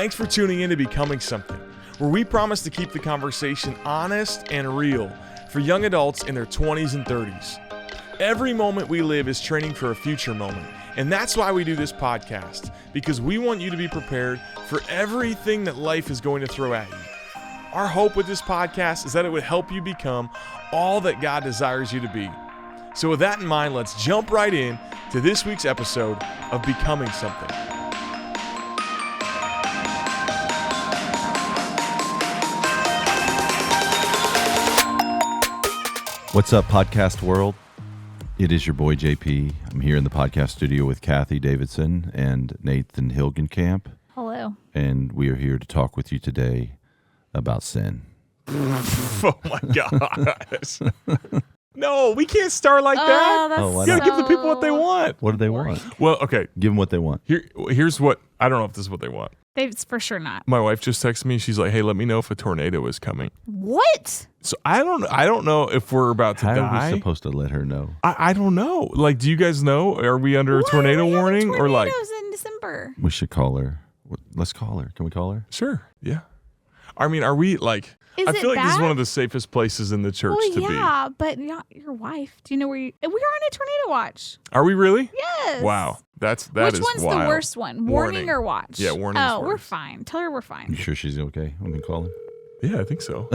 Thanks for tuning in to Becoming Something, where we promise to keep the conversation honest and real for young adults in their 20s and 30s. Every moment we live is training for a future moment, and that's why we do this podcast, because we want you to be prepared for everything that life is going to throw at you. Our hope with this podcast is that it would help you become all that God desires you to be. So with that in mind, let's jump right in to this week's episode of Becoming Something. What's up, podcast world? It is your boy JP. I'm here in the podcast studio with Kathy Davidson and Nathan Hilgenkamp. Hello. And we are here to talk with you today about sin. Oh my gosh. No, we can't start like that. why You gotta not? give the people what they want. What do they want? Well, okay. Give them what they want. Here's what, I don't know if this is what they want. It's for sure not. My wife just texted me. She's like, hey, let me know if a tornado is coming. What? So I don't know if we're about to How die. are we supposed to let her know? I don't know. Like, do you guys know? Are we under a tornado warning? Or like, tornadoes in December? We should call her. Let's call her. Can we call her? sure. Yeah. I mean, are we like, Is I it feel like this is bad? one of the safest places in the church Well, to be. yeah, but not your wife. Do you know where you? We are on a tornado watch. Are we really? Yes. Wow. That Which is one's wild. the worst one? Warning or watch? Yeah, warning's Oh, we're worse. fine. Tell her we're You fine. sure she's okay? We can call her. Yeah, I think so.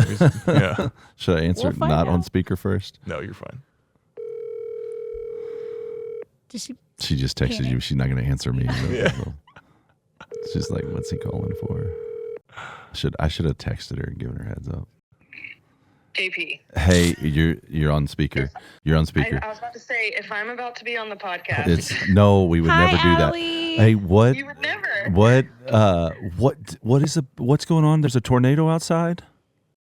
Yeah. Should I answer We'll find not on out. speaker first? No, you're fine. Did she? She just texted Panic. you. She's not going to answer me. Yeah. She's like, what's he calling for? I should have texted her and given her a heads up. JP. Hey, you're on speaker. You're on speaker. I was about to say, if I'm about to be on the podcast, We would Hi, never do that. Allie. Hey, what? you would never. What's going on? There's a tornado outside?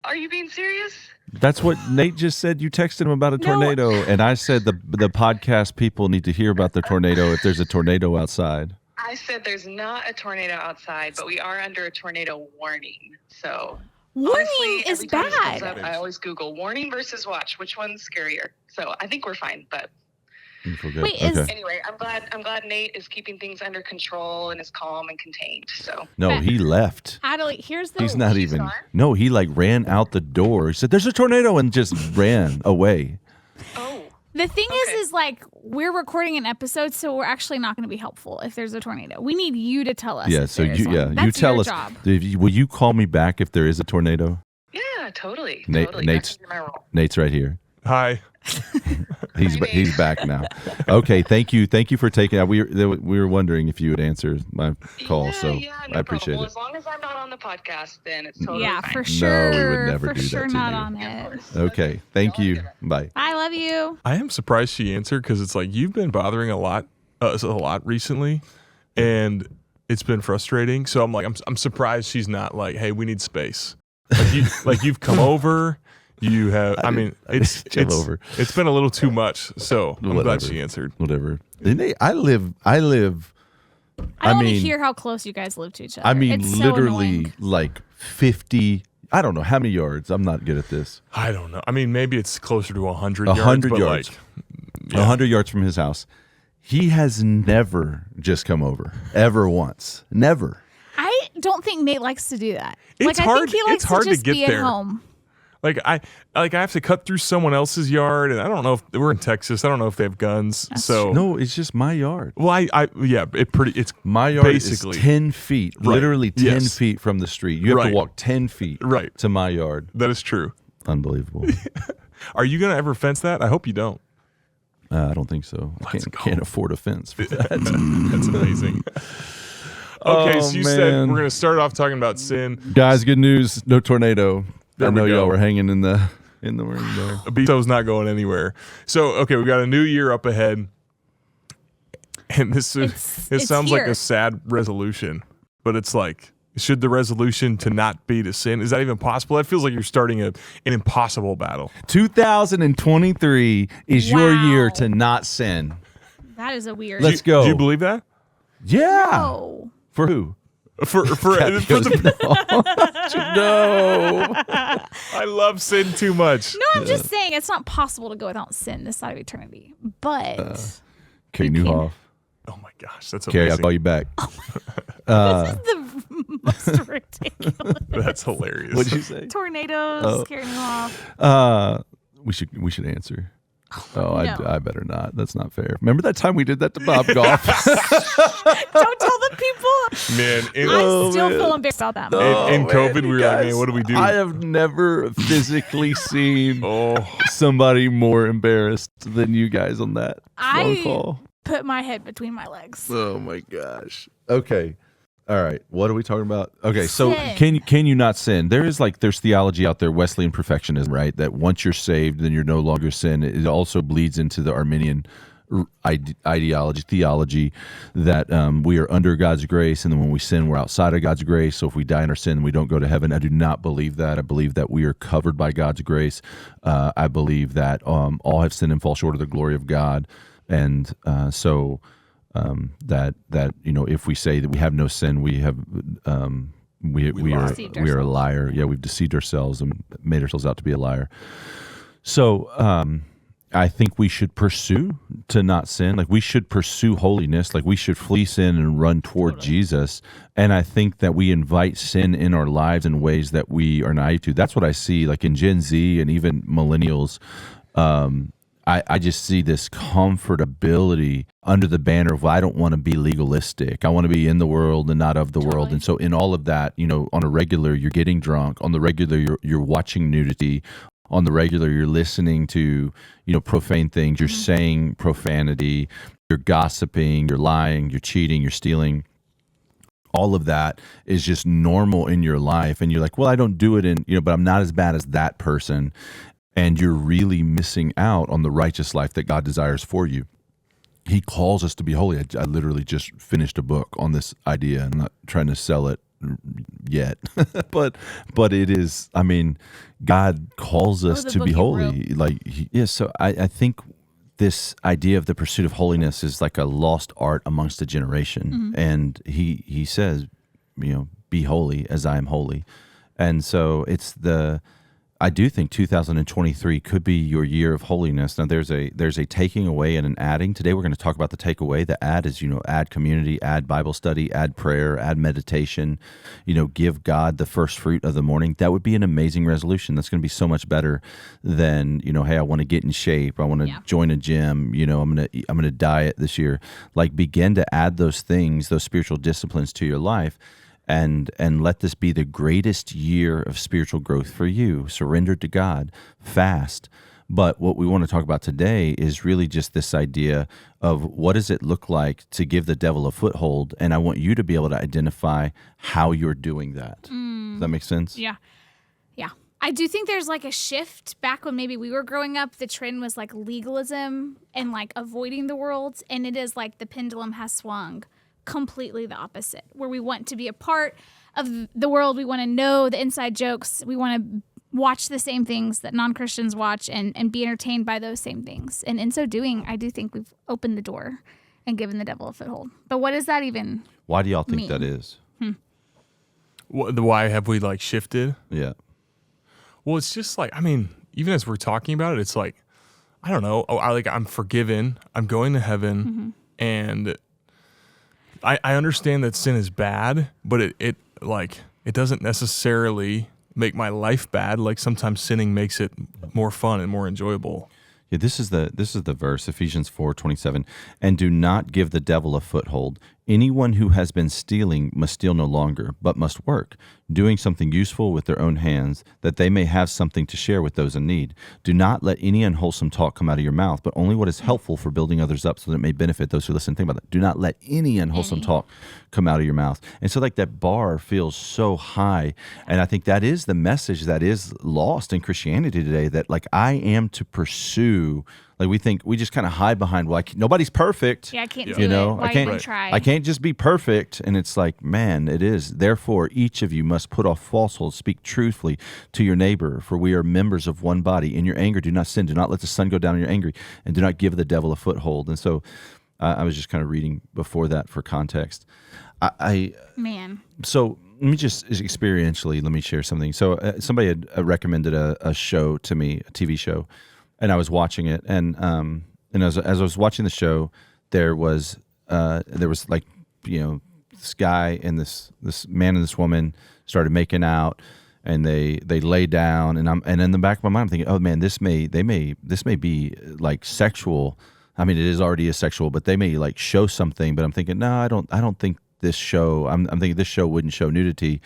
Are you being serious? That's what Nate just said. You texted him about a No. tornado, and I said the podcast people need to hear about the tornado if there's a tornado outside. I said there's not a tornado outside, but we are under a tornado warning. So Warning honestly, is every time it comes bad. up, I always Google warning versus watch. Which one's scarier? So I think we're fine. But You feel good? Wait, is- okay. anyway, I'm glad Nate is keeping things under control and is calm and contained. So No, he left. Adelie, here's the. He's not he's even. gone? No, he like ran out the door. He said, "There's a tornado," and just ran away. The thing Okay. is like we're recording an episode, so we're actually not going to be helpful if there's a tornado. We need you to tell us. Yeah. if So there is one. you That's tell your us. Job. Will you call me back if there is a tornado? yeah, totally. Nate- totally. Nate's- That's my role. Nate's right here. Hi. He's back now. Okay, thank you for taking out. We were wondering if you would answer my call, so no I appreciate problem. Well, it. As long as I'm not on the podcast, then it's totally Yeah, fine. for No, sure. we would never for do that sure to not you. on Yeah, of it. course. Okay, thank you. Bye. I love you. I am surprised she answered because it's like you've been bothering us a lot recently, and it's been frustrating. So I'm like, I'm surprised she's not like, hey, we need space. Like you've come over. You have. I mean, it's over. It's been a little too much. So I'm glad Whatever. she answered. Whatever. I live. I don't want to mean- hear how close you guys live to each other. I mean, it's so literally annoying. like 50. I don't know how many yards. I'm not good at this. I don't know. I mean, maybe it's closer to 100 yards. 100 but yards. Like, 100 yards from his house. He has never just come over ever once. Never. I don't think Nate likes to do that. It's I hard- think he likes it's hard to to just get be there. at home. Like I have to cut through someone else's yard, and I don't know if we're in Texas. I don't know if they have guns. So No, it's just my yard. well, it's My yard basically is 10 feet, Right. literally 10 Yes. feet from the street. You have Right. to walk 10 feet Right. to my yard. that is true. Unbelievable. Are you gonna ever fence that? I hope you don't. I don't think so. I Let's go. can't afford a fence for that. That's amazing. Okay, Oh, so you said man. we're gonna start off talking about sin. Guys, good news. No tornado. There I we know go. y'all were hanging in the room there. Beto's not going anywhere. So okay, we got a new year up ahead, and this It's sounds like here. a sad resolution, but it's like. Should the resolution to not be to sin, is that even possible? That feels like you're starting an impossible battle. 2023 is your Wow. year to not sin. That is a weird. Let's go. Do you believe that? Yeah. No. For who? For the, No. I love sin too much. No, I'm just saying it's not possible to go without sin this side of eternity. But Carrie You Newhoff. Oh my gosh, that's Carrie, I'll amazing. call you back. this is the Most ridiculous. That's hilarious. What'd you say? Tornadoes scaring you off. We should answer. no. I better not. That's not fair. Remember that time we did that to Bob Goff? Don't tell the people. Man, I still feel embarrassed about that. in COVID, we were like, man, what do we do? I have never physically seen somebody more embarrassed than you guys on that phone call. Put my head between my legs. Oh my gosh. Okay. All right. What are we talking about? Okay. So Sin. can you not sin? There's theology out there, Wesleyan perfectionism, right? That once you're saved, then you're no longer sin. It also bleeds into the Arminian theology that we are under God's grace, and then when we sin, we're outside of God's grace. So if we die in our sin, we don't go to heaven. I do not believe that. I believe that we are covered by God's grace. I believe that all have sinned and fall short of the glory of God. And that if we say that we have no sin, we have we are a liar. Yeah, we've deceived ourselves and made ourselves out to be a liar. So I think we should pursue to not sin. Like we should pursue holiness. Like we should flee sin and run toward Jesus. And I think that we invite sin in our lives in ways that we are naive to. That's what I see. Like in Gen Z and even millennials. I just see this comfortability under the banner of, well, I don't want to be legalistic. I want to be in the world and not of the world. And so in all of that, on a regular, you're getting drunk. On the regular, you're watching nudity. On the regular, you're listening to, profane things. You're saying profanity. You're gossiping. You're lying. You're cheating. You're stealing. All of that is just normal in your life. And you're like, well, I don't do it but I'm not as bad as that person. And you're really missing out on the righteous life that God desires for you. He calls us to be holy. I literally just finished a book on this idea. I'm not trying to sell it yet, but it is. I mean, God calls us to be holy. So I think this idea of the pursuit of holiness is like a lost art amongst a generation. And he says, be holy as I am holy. And so I do think 2023 could be your year of holiness. Now, there's a taking away and an adding. Today, we're going to talk about the takeaway. The add is, add community, add Bible study, add prayer, add meditation, give God the first fruit of the morning. That would be an amazing resolution. That's going to be so much better than, hey, I want to get in shape. I want to join a gym. I'm going to diet this year. Like, begin to add those things, those spiritual disciplines to your life. And let this be the greatest year of spiritual growth for you. Surrender to God, fast. But what we want to talk about today is really just this idea of what does it look like to give the devil a foothold? And I want you to be able to identify how you're doing that. Does that make sense? Yeah. Yeah. I do think there's like a shift. Back when maybe we were growing up, the trend was like legalism and like avoiding the world. And it is like the pendulum has swung completely the opposite, where we want to be a part of the world. We want to know the inside jokes. We want to watch the same things that non-Christians watch and be entertained by those same things. And in so doing, I do think we've opened the door and given the devil a foothold. But what does that even Why do y'all think mean? that is? Why have we shifted? Yeah. Well, it's just even as we're talking about it, it's like, I don't know. I'm forgiven. I'm going to heaven. And I understand that sin is bad, but it doesn't necessarily make my life bad. Like sometimes sinning makes it more fun and more enjoyable. Yeah, this is the verse, Ephesians 4:27. And do not give the devil a foothold. Anyone who has been stealing must steal no longer, but must work, doing something useful with their own hands, that they may have something to share with those in need. Do not let any unwholesome talk come out of your mouth, but only what is helpful for building others up so that it may benefit those who listen. Think about that. Do not let any unwholesome talk come out of your mouth. And so that bar feels so high. And I think that is the message that is lost in Christianity today, that I am to pursue. We just kind of hide behind, nobody's perfect. Yeah, I can't do it. Why even try? I can't just be perfect. And it's like, man, it is. Therefore, each of you must put off falsehood, speak truthfully to your neighbor, for we are members of one body. In your anger, do not sin. Do not let the sun go down in your anger, and do not give the devil a foothold. And so I was just kind of reading before that for context. So let me just experientially, let me share something. So somebody had recommended a show to me, a TV show, and I was watching it, and as I was watching the show, there was this guy and this man and this woman started making out, and they lay down, and in the back of my mind I'm thinking, oh man, this may be like sexual. I mean, it is already a sexual, but they may like show something. But I'm thinking, no, I don't think this show. I'm thinking this show wouldn't show nudity,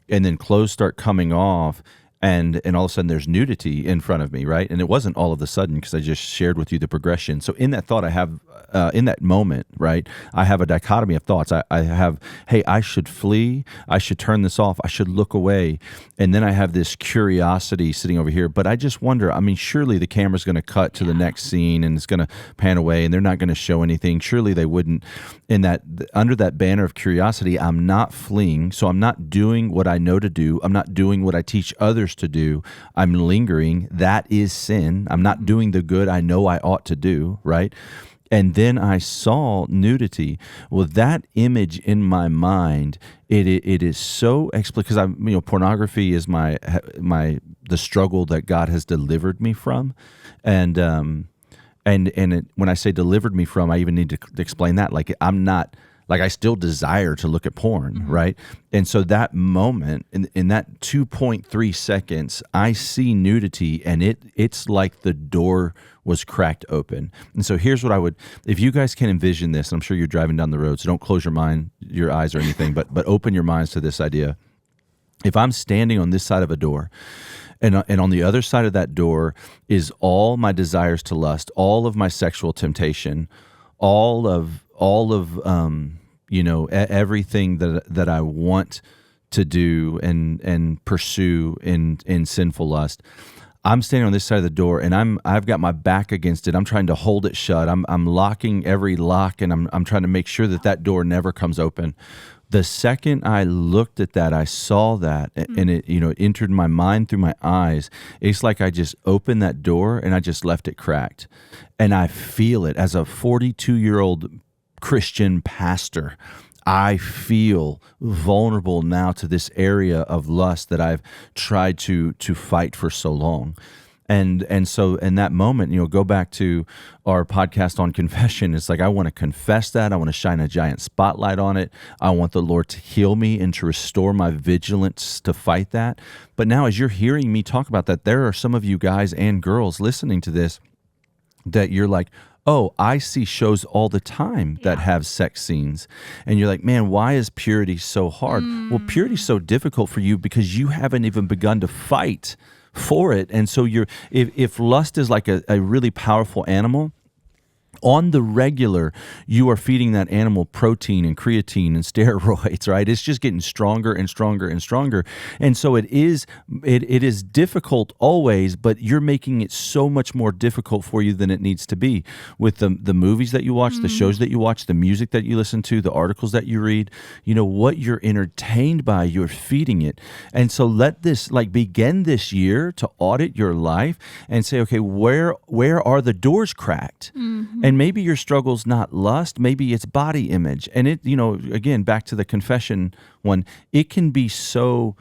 and then clothes start coming off. And all of a sudden there's nudity in front of me, right? And it wasn't all of a sudden, because I just shared with you the progression. So in that thought, I have, in that moment, right, I have a dichotomy of thoughts. I have, hey, I should flee. I should turn this off. I should look away. And then I have this curiosity sitting over here. But I just wonder, I mean, surely the camera's going to cut to the next scene and it's going to pan away and they're not going to show anything. Surely they wouldn't. In that, under that banner of curiosity, I'm not fleeing. So I'm not doing what I know to do. I'm not doing what I teach others to do. I'm lingering. That is sin. I'm not doing the good I know I ought to do, right? And then I saw nudity. Well, that image in my mind, it is so explicit, because pornography is the struggle that God has delivered me from, and when I say delivered me from, I even need to explain that. Like, I'm not. Like, I still desire to look at porn, right? And so that moment, in that 2.3 seconds, I see nudity, and it's like the door was cracked open. And so here's what if you guys can envision this, and I'm sure you're driving down the road, so don't close your eyes or anything, but open your minds to this idea. If I'm standing on this side of a door, and on the other side of that door is all my desires to lust, all of my sexual temptation, all of everything that I want to do and pursue in sinful lust. I'm standing on this side of the door, and I've got my back against it. I'm trying to hold it shut. I'm locking every lock, and I'm trying to make sure that door never comes open. The second I looked at that, I saw that, and it entered my mind through my eyes. It's like I just opened that door and I just left it cracked, and I feel it as a 42-year-old Christian pastor. I feel vulnerable now to this area of lust that I've tried to fight for so long. And so in that moment, go back to our podcast on confession. It's like, I want to confess that. I want to shine a giant spotlight on it. I want the Lord to heal me and to restore my vigilance to fight that. But now, as you're hearing me talk about that, there are some of you guys and girls listening to this that you're like, oh, I see shows all the time that have sex scenes. And you're like, man, why is purity so hard? Well, purity is so difficult for you because you haven't even begun to fight for it. And so if lust is like a really powerful animal, on the regular, you are feeding that animal protein and creatine and steroids, right? It's just getting stronger and stronger and stronger. And so it is difficult always, but you're making it so much more difficult for you than it needs to be. With the movies that you watch, the shows that you watch, the music that you listen to, the articles that you read, what you're entertained by, you're feeding it. And so let this, begin this year to audit your life and say, okay, where are the doors cracked? And maybe your struggle's not lust, maybe it's body image. And it, again, back to the confession one, it can be so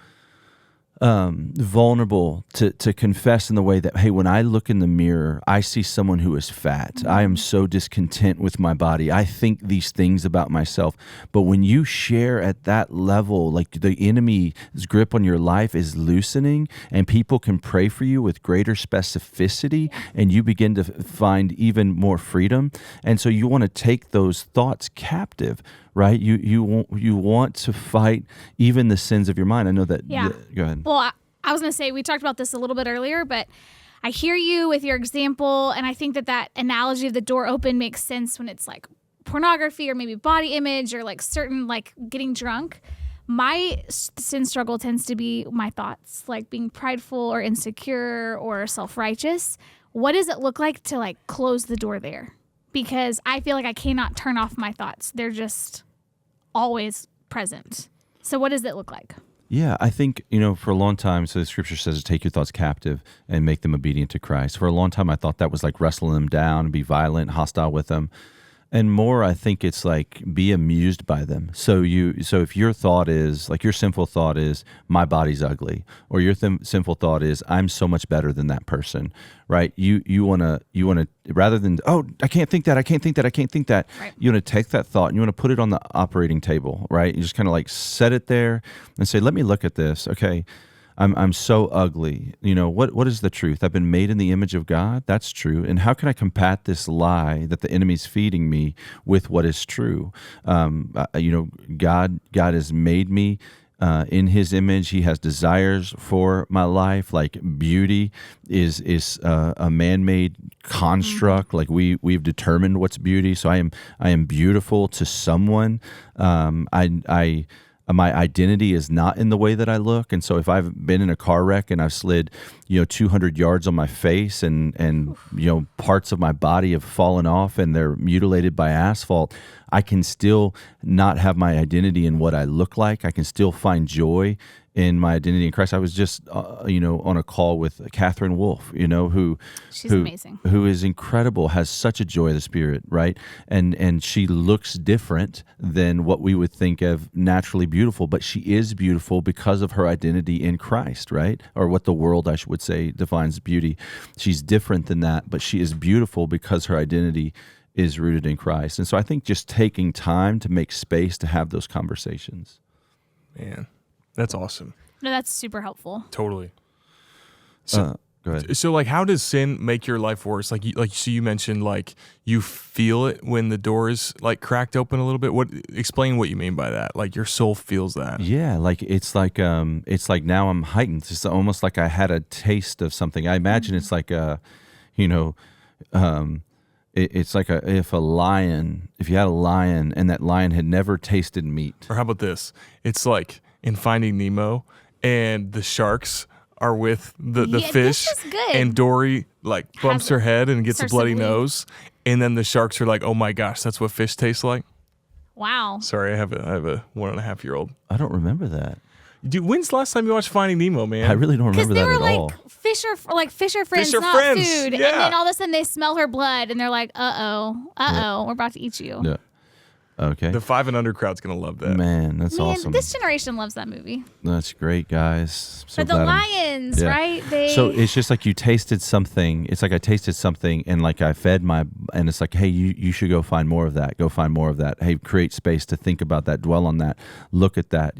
vulnerable to confess in the way that, hey, when I look in the mirror, I see someone who is fat. I am so discontent with my body. I think these things about myself. But when you share at that level, like the enemy's grip on your life is loosening, and people can pray for you with greater specificity, and you begin to find even more freedom. And so you want to take those thoughts captive, right? You want to fight even the sins of your mind. I know that. Yeah. Go ahead. Well, I was going to say, we talked about this a little bit earlier, but I hear you with your example, and I think that analogy of the door open makes sense when it's like pornography or maybe body image or like certain, like getting drunk. My sin struggle tends to be my thoughts, like being prideful or insecure or self-righteous. What does it look like to like close the door there? Because I feel like I cannot turn off my thoughts. They're just always present. So what does it look like? Yeah, I think, for a long time, so the scripture says to take your thoughts captive and make them obedient to Christ. For a long time, I thought that was like wrestling them down, be violent, hostile with them. And more, I think it's like be amused by them. So if your thought is like your sinful thought is my body's ugly, or your sinful thought is I'm so much better than that person, right? You wanna rather than I can't think that, right. You want to take that thought and you want to put it on the operating table, right? You just kind of like set it there and say, let me look at this. Okay. I'm so ugly. What is the truth? I've been made in the image of God. That's true. And how can I combat this lie that the enemy's feeding me with what is true? God has made me in His image. He has desires for my life. Like beauty is a man-made construct. Mm-hmm. Like we've determined what's beauty. So I am beautiful to someone. My identity is not in the way that I look. And so if I've been in a car wreck and I've slid, 200 yards on my face and parts of my body have fallen off and they're mutilated by asphalt, I can still not have my identity in what I look like. I can still find joy in my identity in Christ. I was just, on a call with Catherine Wolfe, she's amazing, who is incredible, has such a joy of the Spirit, right? And she looks different than what we would think of naturally beautiful, but she is beautiful because of her identity in Christ, right? Or what the world, I would say, defines beauty. She's different than that, but she is beautiful because her identity is rooted in Christ. And so I think just taking time to make space to have those conversations. Man. That's awesome. No, that's super helpful. Totally. So, go ahead. So, like, how does sin make your life worse? So you mentioned, like, you feel it when the door is, like, cracked open a little bit. Explain what you mean by that. Like, your soul feels that. Yeah, like, it's like now I'm heightened. It's almost like I had a taste of something. I imagine it's like it's like if you had a lion and that lion had never tasted meat. Or how about this? It's like in Finding Nemo, and the sharks are with the fish, this is good. And Dory like bumps her head and gets a bloody nose, and then the sharks are like, "Oh my gosh, that's what fish tastes like." Wow. Sorry, I have a 1.5-year-old. I don't remember that. Dude, when's the last time you watched Finding Nemo, man? I really don't remember that at all. Fish are friends, Fish are not friends. food. Yeah. And then all of a sudden they smell her blood and they're like, we're about to eat you. Yeah. Okay. The 5 and under crowd's gonna love that. Man, that's awesome. This generation loves that movie. That's great, guys. But the lions, right? So it's just like you tasted something. It's like I tasted something and like I fed and it's like, hey, you should go find more of that. Go find more of that. Hey, create space to think about that, dwell on that, look at that,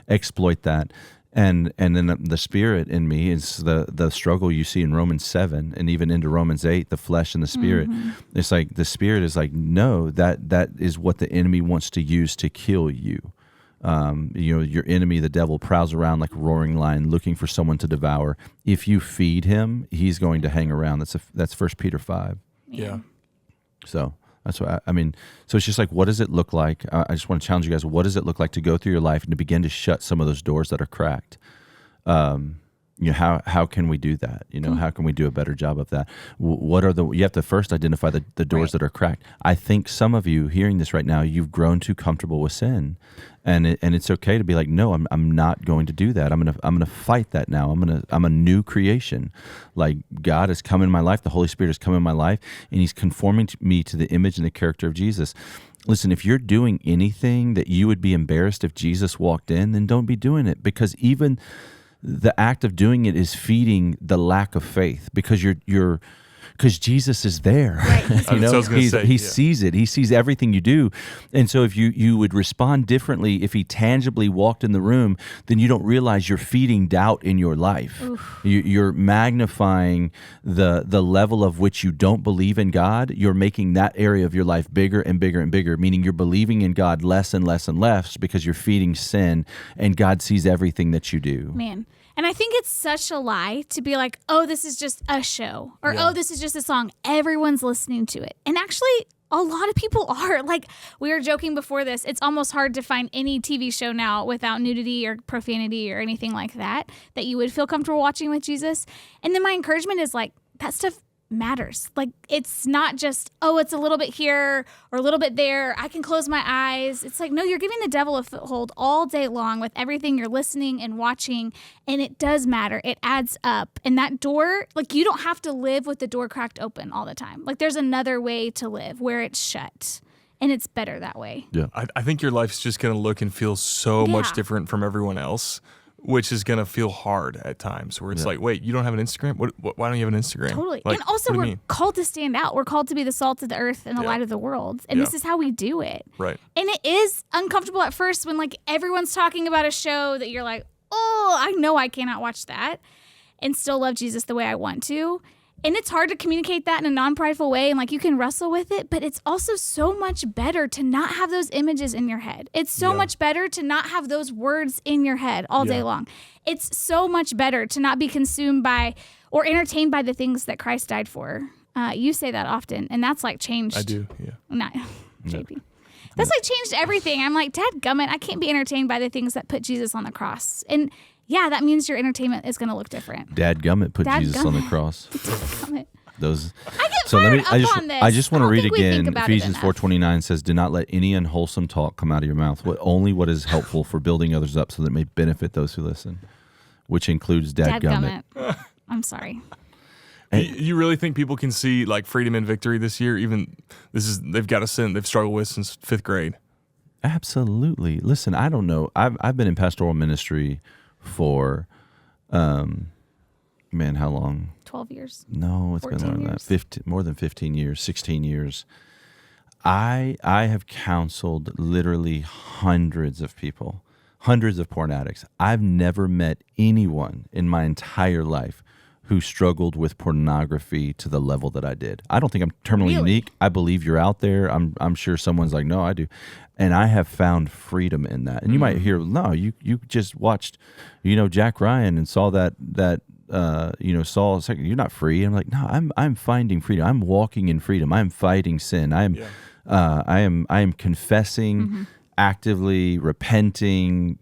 exploit that. And then the Spirit in me is the struggle you see in Romans 7 and even into Romans 8, the flesh and the Spirit. Mm-hmm. It's like the Spirit is like, no, that is what the enemy wants to use to kill you. Your enemy, the devil, prowls around like a roaring lion looking for someone to devour. If you feed him, he's going to hang around. That's 1 Peter 5. Yeah. So that's what so it's just like, what does it look like? I just want to challenge you guys. What does it look like to go through your life and to begin to shut some of those doors that are cracked? How can we do that? How can we do a better job of that? You have to first identify the doors that are cracked. I think some of you hearing this right now, you've grown too comfortable with sin, and it's okay to be like, no, I'm not going to do that. I'm gonna fight that now. I'm a new creation. Like God has come in my life, the Holy Spirit has come in my life, and He's conforming me to the image and the character of Jesus. Listen, if you're doing anything that you would be embarrassed if Jesus walked in, then don't be doing it, because even the act of doing it is feeding the lack of faith, because because Jesus is there. Right. He sees it. He sees everything you do. And so if you would respond differently if He tangibly walked in the room, then you don't realize you're feeding doubt in your life. You're magnifying the level of which you don't believe in God. You're making that area of your life bigger and bigger and bigger, meaning you're believing in God less and less and less because you're feeding sin, and God sees everything that you do. Man. And I think it's such a lie to be like, oh, this is just a show, or oh, this is just a song. Everyone's listening to it. And actually, a lot of people are. Like, we were joking before this, it's almost hard to find any TV show now without nudity or profanity or anything like that you would feel comfortable watching with Jesus. And then my encouragement is like, that stuff matters. Like, it's not just, oh, it's a little bit here or a little bit there, I can close my eyes. It's like, no, you're giving the devil a foothold all day long with everything you're listening and watching, and it does matter. It adds up. And that door, like, you don't have to live with the door cracked open all the time. Like, there's another way to live where it's shut. And it's better that way. Yeah. I think your life's just going to look and feel so much Yeah. different from everyone else, which is going to feel hard at times where it's like, wait, you don't have an Instagram? Why don't you have an Instagram? Totally. Like, and also, what do you we're mean? called to stand out. We're called to be the salt of the earth and the light of the world. And this is how we do it. Right. And it is uncomfortable at first when like everyone's talking about a show that you're like, oh, I know I cannot watch that and still love Jesus the way I want to. And it's hard to communicate that in a non-prideful way, and like you can wrestle with it, but it's also so much better to not have those images in your head. It's so much better to not have those words in your head all day long. It's so much better to not be consumed by or entertained by the things that Christ died for. You say that often, and that's like changed. I do, yeah. Not JP. That's like changed everything. I'm like, dadgummit, I can't be entertained by the things that put Jesus on the cross. And yeah, that means your entertainment is going to look different. Dadgummit put Jesus on the cross. Dadgummit. Those. I get So fired up on this. I just want to read don't think we think again. about it Ephesians enough. 4:29 says, "Do not let any unwholesome talk come out of your mouth. Only what is helpful for building others up, so that it may benefit those who listen," which includes dadgummit. I'm sorry. You really think people can see like freedom and victory this year? Even they've got a sin they've struggled with since 5th grade. Absolutely. Listen, I don't know. I've been in pastoral ministry for, how long? 12 years. No, it's been 14 more than that. years? 15, more than 15 years, 16 years. I have counseled literally hundreds of people, hundreds of porn addicts. I've never met anyone in my entire life who struggled with pornography to the level that I did. I don't think I'm terminally unique. I believe you're out there. I'm sure someone's like, no, I do. And I have found freedom in that. And you might hear, no, you just watched, Jack Ryan and saw that saw a second. You're not free. I'm like, no, I'm finding freedom. I'm walking in freedom. I'm fighting sin. I am confessing, actively repenting,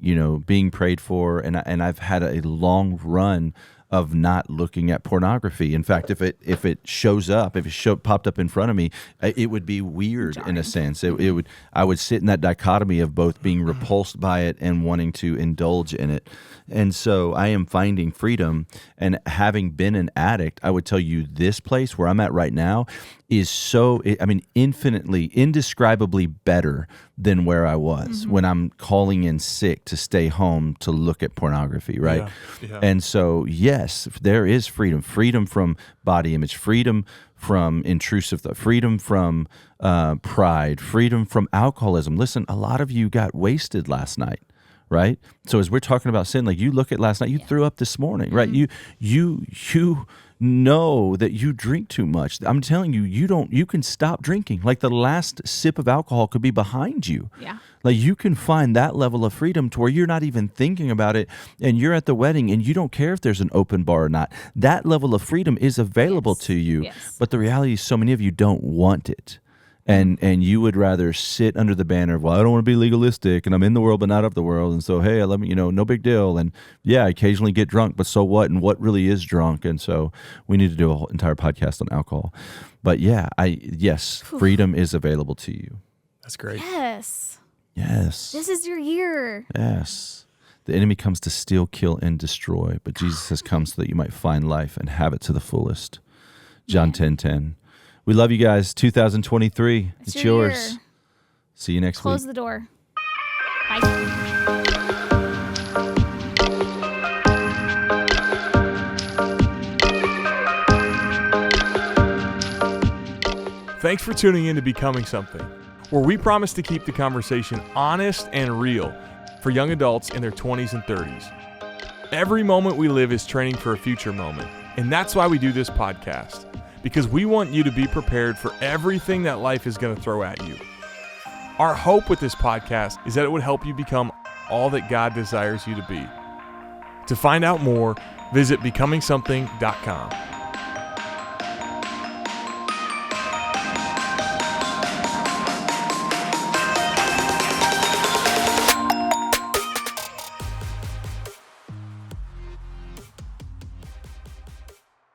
being prayed for, and I've had a long run of not looking at pornography. In fact, if it shows up, if it popped up in front of me, it would be weird in a sense. I would sit in that dichotomy of both being repulsed by it and wanting to indulge in it. And so I am finding freedom. And having been an addict, I would tell you this place where I'm at right now is infinitely, indescribably better than where I was when I'm calling in sick to stay home to look at pornography, right? Yeah. And so, yes, there is freedom. Freedom from body image, freedom from intrusive thought, freedom from pride, freedom from alcoholism. Listen, a lot of you got wasted last night. Right? So as we're talking about sin, like you look at last night, you threw up this morning, right? You know that you drink too much. I'm telling you, you can stop drinking. Like the last sip of alcohol could be behind you. Yeah. Like you can find that level of freedom to where you're not even thinking about it and you're at the wedding and you don't care if there's an open bar or not. That level of freedom is available to you. Yes. But the reality is so many of you don't want it. And you would rather sit under the banner of, well, I don't want to be legalistic and I'm in the world but not of the world. And so, hey, let me, no big deal. And yeah, I occasionally get drunk, but so what? And what really is drunk? And so we need to do a whole entire podcast on alcohol. But yeah, yes, freedom is available to you. That's great. Yes. Yes. This is your year. Yes. The enemy comes to steal, kill, and destroy, but Jesus has come so that you might find life and have it to the fullest. John 10:10. We love you guys. 2023. It's your yours. year. See you next week. Close the door. Bye. Thanks for tuning in to Becoming Something, where we promise to keep the conversation honest and real for young adults in their 20s and 30s. Every moment we live is training for a future moment, and that's why we do this podcast. Because we want you to be prepared for everything that life is going to throw at you. Our hope with this podcast is that it would help you become all that God desires you to be. To find out more, visit becomingsomething.com.